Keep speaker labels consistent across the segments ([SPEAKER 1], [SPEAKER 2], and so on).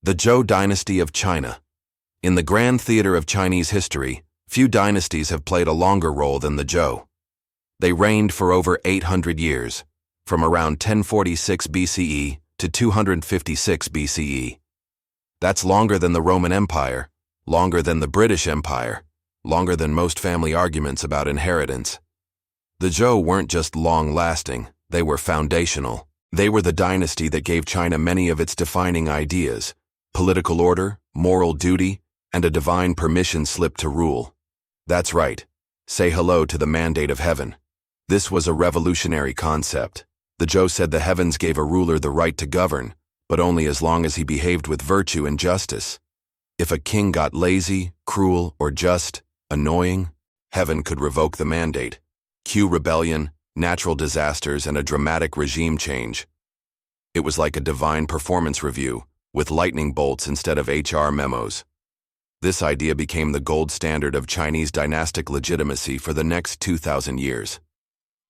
[SPEAKER 1] The Zhou Dynasty of China. In the grand theater of Chinese history, few dynasties have played a longer role than the Zhou. They reigned for over 800 years, from around 1046 BCE to 256 BCE. That's longer than the Roman Empire, longer than the British Empire, longer than most family arguments about inheritance. The Zhou weren't just long-lasting, they were foundational. They were the dynasty that gave China many of its defining ideas: political order, moral duty, and a divine permission slip to rule. That's right. Say hello to the mandate of heaven. This was a revolutionary concept. The Zhou said the heavens gave a ruler the right to govern, but only as long as he behaved with virtue and justice. If a king got lazy, cruel, or just annoying, heaven could revoke the mandate. Cue rebellion, natural disasters, and a dramatic regime change. It was like a divine performance review, with lightning bolts instead of HR memos. This idea became the gold standard of Chinese dynastic legitimacy for the next 2,000 years.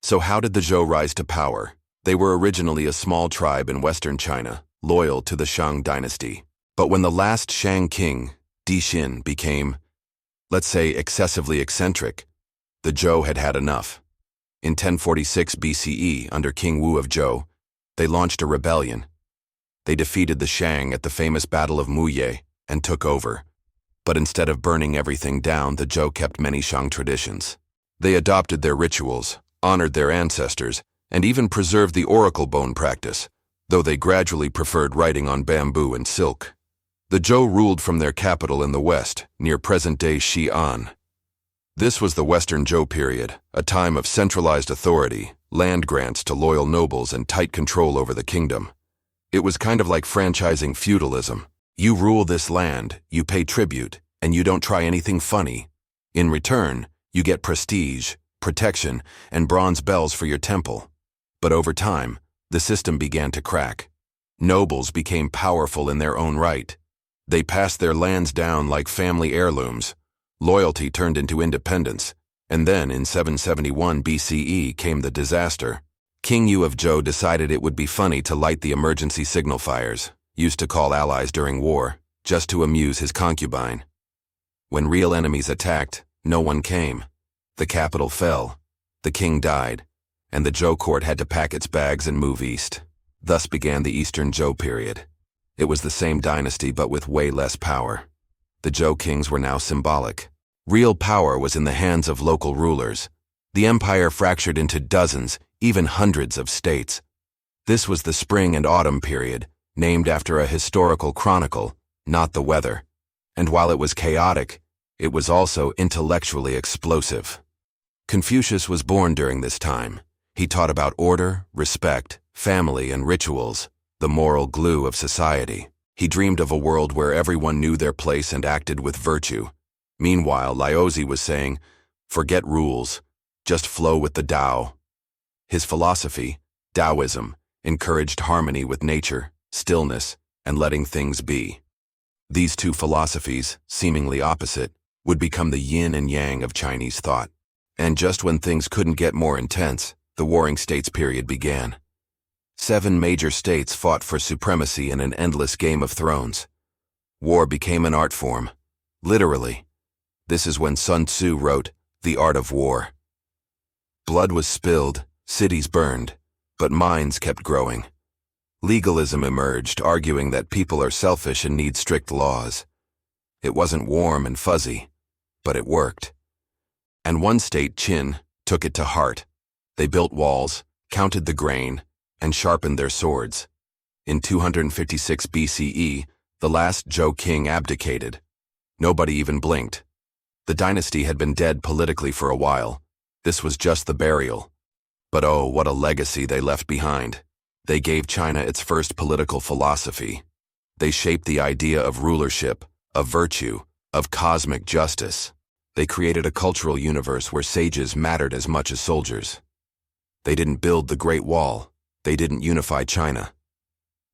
[SPEAKER 1] So how did the Zhou rise to power? They were originally a small tribe in western China, loyal to the Shang dynasty. But when the last Shang king, Di Xin, became, let's say, excessively eccentric, the Zhou had had enough. In 1046 BCE, under King Wu of Zhou, they launched a rebellion. They defeated the Shang at the famous Battle of Muye and took over. But instead of burning everything down, the Zhou kept many Shang traditions. They adopted their rituals, honored their ancestors, and even preserved the oracle bone practice, though they gradually preferred writing on bamboo and silk. The Zhou ruled from their capital in the west, near present-day Xi'an. This was the Western Zhou period, a time of centralized authority, land grants to loyal nobles, and tight control over the kingdom. It was kind of like franchising feudalism. You rule this land, you pay tribute, and you don't try anything funny. In return, you get prestige, protection, and bronze bells for your temple. But over time, the system began to crack. Nobles became powerful in their own right. They passed their lands down like family heirlooms. Loyalty turned into independence, and then in 771 BCE came the disaster. King Yu of Zhou decided it would be funny to light the emergency signal fires, used to call allies during war, just to amuse his concubine. When real enemies attacked, no one came. The capital fell, the king died, and the Zhou court had to pack its bags and move east. Thus began the Eastern Zhou period. It was the same dynasty but with way less power. The Zhou kings were now symbolic. Real power was in the hands of local rulers. The empire fractured into dozens, even hundreds of states. This was the spring and autumn period, named after a historical chronicle, not the weather. And while it was chaotic, it was also intellectually explosive. Confucius was born during this time. He taught about order, respect, family, and rituals, the moral glue of society. He dreamed of a world where everyone knew their place and acted with virtue. Meanwhile, Laozi was saying, forget rules, just flow with the Tao. His philosophy, Taoism, encouraged harmony with nature, stillness, and letting things be. These two philosophies, seemingly opposite, would become the yin and yang of Chinese thought. And just when things couldn't get more intense, the Warring States period began. 7 major states fought for supremacy in an endless game of thrones. War became an art form. Literally. This is when Sun Tzu wrote, The Art of War. Blood was spilled, cities burned, but minds kept growing. Legalism emerged, arguing that people are selfish and need strict laws. It wasn't warm and fuzzy, but it worked. And one state, Qin, took it to heart. They built walls, counted the grain, and sharpened their swords. In 256 BCE, the last Zhou king abdicated. Nobody even blinked. The dynasty had been dead politically for a while. This was just the burial. But oh, what a legacy they left behind. They gave China its first political philosophy. They shaped the idea of rulership, of virtue, of cosmic justice. They created a cultural universe where sages mattered as much as soldiers. They didn't build the Great Wall. They didn't unify China.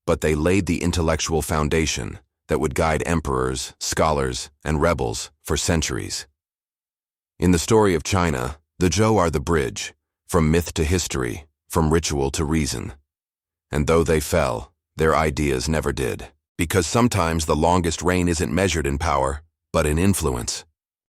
[SPEAKER 1] But they laid the intellectual foundation that would guide emperors, scholars, and rebels for centuries. In the story of China, the Zhou are the bridge, from myth to history, from ritual to reason. And though they fell, their ideas never did. Because sometimes the longest reign isn't measured in power, but in influence.